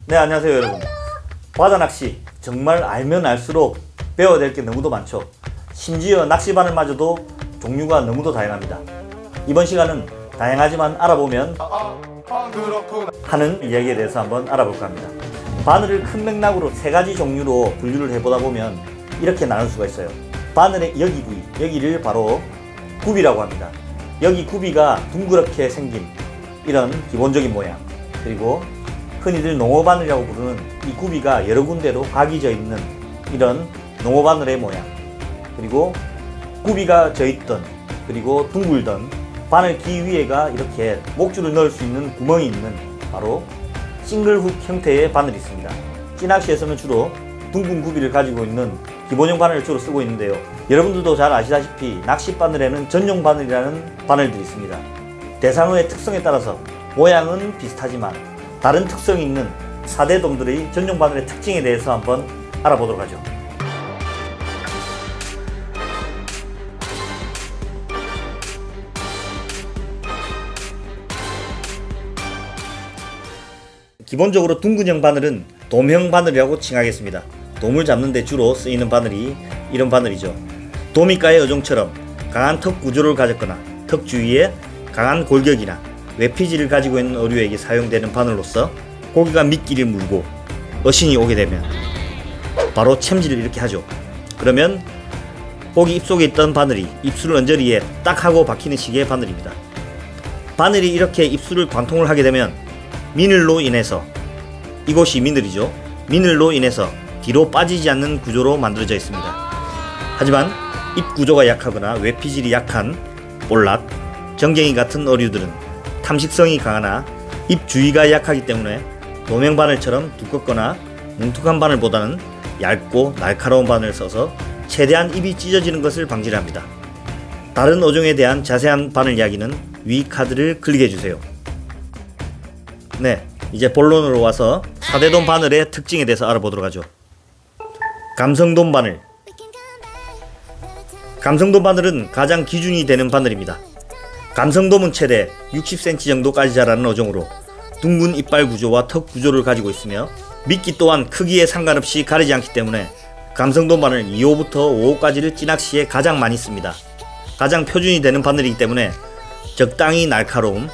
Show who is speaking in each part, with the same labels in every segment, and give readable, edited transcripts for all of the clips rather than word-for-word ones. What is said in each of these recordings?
Speaker 1: 네, 안녕하세요 여러분. 바다낚시 정말 알면 알수록 배워야 될 게 너무도 많죠. 심지어 낚시바늘마저도 종류가 너무도 다양합니다. 이번 시간은 다양하지만 알아보면 하는 이야기에 대해서 한번 알아볼까 합니다. 바늘을 큰 맥락으로 세 가지 종류로 분류를 해보다 보면 이렇게 나눌 수가 있어요. 바늘의 여기 부위, 여기를 바로 굽이라고 합니다. 여기 굽이가 둥그렇게 생긴 이런 기본적인 모양, 그리고 흔히들 농어바늘이라고 부르는 이 굽이가 여러 군데로 각이 져 있는 이런 농어바늘의 모양, 그리고 굽이가 져 있던 그리고 둥글던 바늘 기 위에가 이렇게 목줄을 넣을 수 있는 구멍이 있는 바로 싱글훅 형태의 바늘이 있습니다. 찌낚시에서는 주로 둥근 굽이를 가지고 있는 기본형 바늘을 주로 쓰고 있는데요. 여러분들도 잘 아시다시피 낚싯바늘에는 전용 바늘이라는 바늘들이 있습니다. 대상어의 특성에 따라서 모양은 비슷하지만 다른 특성이 있는 4대 돔들의 전용 바늘의 특징에 대해서 한번 알아보도록 하죠. 기본적으로 둥근형 바늘은 돔형 바늘이라고 칭하겠습니다. 돔을 잡는 데 주로 쓰이는 바늘이 이런 바늘이죠. 도미가의 어종처럼 강한 턱 구조를 가졌거나 턱 주위에 강한 골격이나 외피지를 가지고 있는 어류에게 사용되는 바늘로서 고기가 미끼를 물고 어신이 오게 되면 바로 챔질을 이렇게 하죠. 그러면 고기 입속에 있던 바늘이 입술 언저리에 딱 하고 박히는 식의 바늘입니다. 바늘이 이렇게 입술을 관통을 하게 되면 미늘로 인해서, 이곳이 미늘이죠. 미늘로 인해서 뒤로 빠지지 않는 구조로 만들어져 있습니다. 하지만 입 구조가 약하거나 외피질이 약한 볼락, 정갱이 같은 어류들은 탐식성이 강하나 입 주위가 약하기 때문에 돔형 바늘처럼 두껍거나 뭉툭한 바늘보다는 얇고 날카로운 바늘을 써서 최대한 입이 찢어지는 것을 방지를 합니다. 다른 어종에 대한 자세한 바늘 이야기는 위 카드를 클릭해주세요. 네, 이제 본론으로 와서 4대돔 바늘의 특징에 대해서 알아보도록 하죠. 감성돔 바늘. 감성돔 바늘은 가장 기준이 되는 바늘입니다. 감성돔은 최대 60cm 정도까지 자라는 어종으로 둥근 이빨 구조와 턱 구조를 가지고 있으며 미끼 또한 크기에 상관없이 가리지 않기 때문에 감성돔 바늘 2호부터 5호까지를 찌낚시에 가장 많이 씁니다. 가장 표준이 되는 바늘이기 때문에 적당히 날카로움,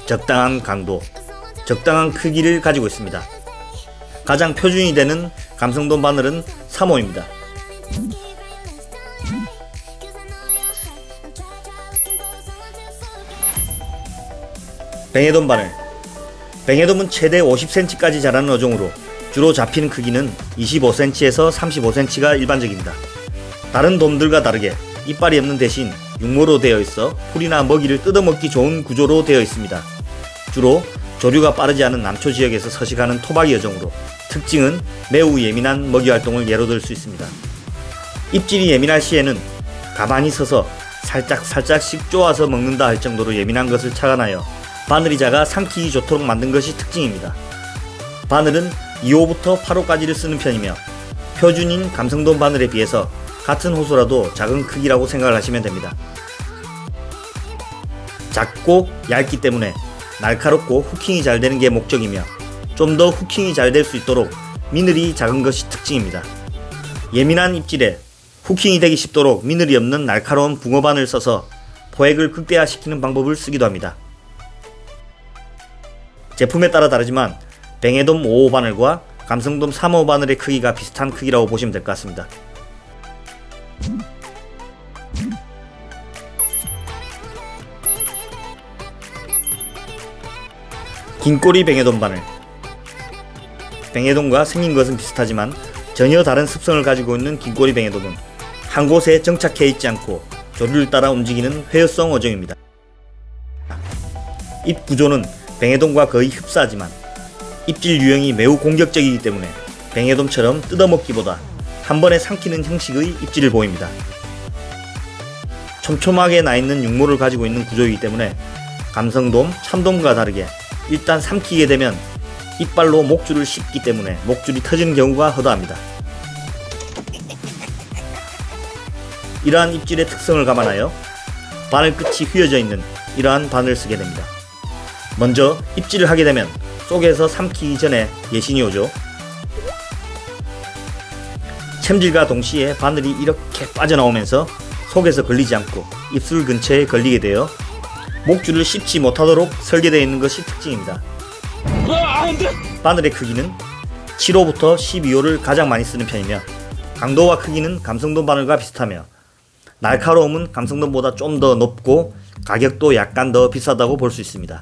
Speaker 1: 적당한 강도, 적당한 크기를 가지고 있습니다. 가장 표준이 되는 감성돔 바늘은 3호입니다. 뱅에돔 바늘. 뱅에돔은 최대 50cm까지 자라는 어종으로 주로 잡히는 크기는 25cm에서 35cm가 일반적입니다. 다른 돔들과 다르게 이빨이 없는 대신 육모로 되어 있어 풀이나 먹이를 뜯어먹기 좋은 구조로 되어 있습니다. 주로 조류가 빠르지 않은 남초 지역에서 서식하는 토박이 어종으로 특징은 매우 예민한 먹이 활동을 예로 들 수 있습니다. 입질이 예민할 시에는 가만히 서서 살짝씩 쪼아서 먹는다 할 정도로 예민한 것을 착안하여 바늘이 작아 삼키기 좋도록 만든 것이 특징입니다. 바늘은 2호부터 8호까지를 쓰는 편이며 표준인 감성돔 바늘에 비해서 같은 호수라도 작은 크기라고 생각을 하시면 됩니다. 작고 얇기 때문에 날카롭고 후킹이 잘 되는 게 목적이며 좀 더 후킹이 잘 될 수 있도록 미늘이 작은 것이 특징입니다. 예민한 입질에 후킹이 되기 쉽도록 미늘이 없는 날카로운 붕어바늘을 써서 포획을 극대화시키는 방법을 쓰기도 합니다. 제품에 따라 다르지만 뱅에돔 5호 바늘과 감성돔 3호 바늘의 크기가 비슷한 크기라고 보시면 될 것 같습니다. 긴꼬리 뱅에돔 바늘. 뱅에돔과 생긴 것은 비슷하지만 전혀 다른 습성을 가지고 있는 긴꼬리 뱅에돔은 한 곳에 정착해 있지 않고 조류를 따라 움직이는 회유성 어종입니다. 입 구조는 뱅에돔과 거의 흡사하지만 입질 유형이 매우 공격적이기 때문에 뱅에돔처럼 뜯어먹기보다 한 번에 삼키는 형식의 입질을 보입니다. 촘촘하게 나있는 육모를 가지고 있는 구조이기 때문에 감성돔, 참돔과 다르게 일단 삼키게 되면 이빨로 목줄을 씹기 때문에 목줄이 터지는 경우가 허다합니다. 이러한 입질의 특성을 감안하여 바늘 끝이 휘어져 있는 이러한 바늘을 쓰게 됩니다. 먼저 입질을 하게 되면 속에서 삼키기 전에 예신이 오죠. 챔질과 동시에 바늘이 이렇게 빠져나오면서 속에서 걸리지 않고 입술 근처에 걸리게 되어 목줄을 씹지 못하도록 설계되어 있는 것이 특징입니다. 바늘의 크기는 7호부터 12호를 가장 많이 쓰는 편이며 강도와 크기는 감성돔 바늘과 비슷하며 날카로움은 감성돔보다 좀 더 높고 가격도 약간 더 비싸다고 볼 수 있습니다.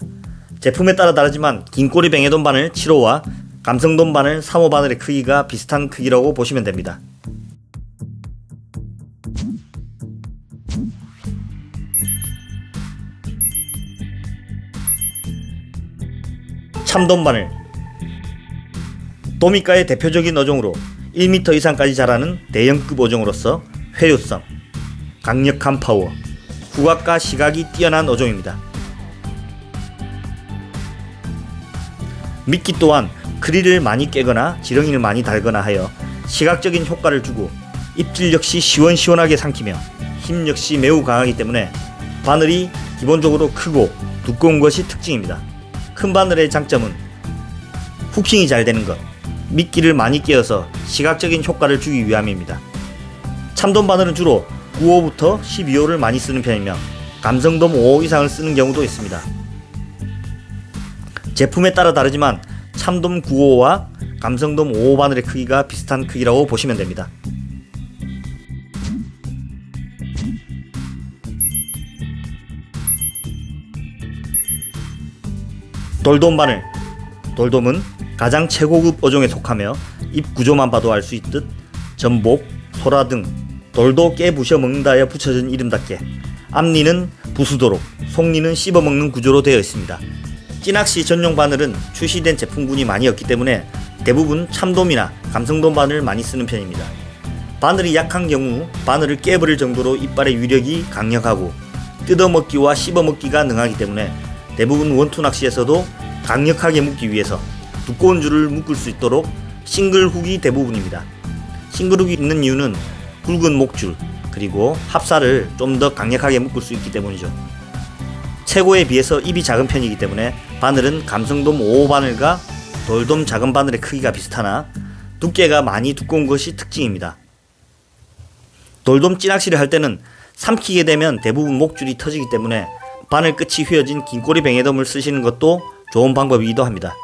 Speaker 1: 제품에 따라 다르지만 긴꼬리 뱅에돔 바늘 7호와 감성돔 바늘 3호 바늘의 크기가 비슷한 크기라고 보시면 됩니다. 참돔 바늘, 도미과의 대표적인 어종으로 1m 이상까지 자라는 대형급 어종으로서 회유성, 강력한 파워, 후각과 시각이 뛰어난 어종입니다. 미끼 또한 크릴을 많이 깨거나 지렁이를 많이 달거나 하여 시각적인 효과를 주고 입질 역시 시원시원하게 삼키며 힘 역시 매우 강하기 때문에 바늘이 기본적으로 크고 두꺼운 것이 특징입니다. 큰 바늘의 장점은 후킹이 잘 되는 것, 미끼를 많이 깨어서 시각적인 효과를 주기 위함입니다. 참돔 바늘은 주로 9호부터 12호를 많이 쓰는 편이며 감성돔 5호 이상을 쓰는 경우도 있습니다. 제품에 따라 다르지만 참돔 9호와 감성돔 5호 바늘의 크기가 비슷한 크기라고 보시면 됩니다. 돌돔 바늘, 돌돔은 가장 최고급 어종에 속하며 입 구조만 봐도 알 수 있듯 전복, 소라 등 돌도 깨 부셔 먹는다에 붙여진 이름답게 앞니는 부수도록 속니는 씹어먹는 구조로 되어 있습니다. 찌낚시 전용 바늘은 출시된 제품군이 많이 없기 때문에 대부분 참돔이나 감성돔 바늘을 많이 쓰는 편입니다. 바늘이 약한 경우 바늘을 깨버릴 정도로 이빨의 위력이 강력하고 뜯어먹기와 씹어먹기가 능하기 때문에 대부분 원투 낚시에서도 강력하게 묶기 위해서 두꺼운 줄을 묶을 수 있도록 싱글훅이 대부분입니다. 싱글훅이 있는 이유는 굵은 목줄 그리고 합사를 좀 더 강력하게 묶을 수 있기 때문이죠. 최고에 비해서 입이 작은 편이기 때문에 바늘은 감성돔 5호 바늘과 돌돔 작은 바늘의 크기가 비슷하나 두께가 많이 두꺼운 것이 특징입니다. 돌돔 찌낚시를 할 때는 삼키게 되면 대부분 목줄이 터지기 때문에 바늘 끝이 휘어진 긴꼬리 뱅에돔을 쓰시는 것도 좋은 방법이기도 합니다.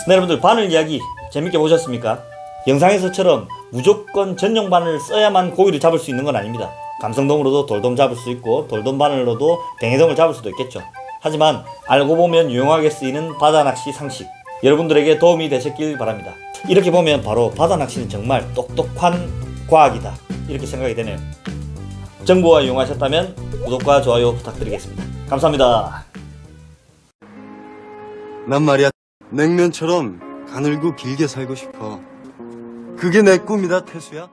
Speaker 1: 네, 여러분들 바늘 이야기 재밌게 보셨습니까? 영상에서처럼 무조건 전용 바늘을 써야만 고기를 잡을 수 있는 건 아닙니다. 감성돔으로도 돌돔 잡을 수 있고 돌돔 바늘로도 뱅에돔을 잡을 수도 있겠죠. 하지만 알고 보면 유용하게 쓰이는 바다낚시 상식, 여러분들에게 도움이 되셨길 바랍니다. 이렇게 보면 바로 바다낚시는 정말 똑똑한 과학이다 이렇게 생각이 되네요. 정보가 유용하셨다면 구독과 좋아요 부탁드리겠습니다. 감사합니다.
Speaker 2: 난 말이야 냉면처럼 가늘고 길게 살고 싶어. 그게 내 꿈이다 태수야.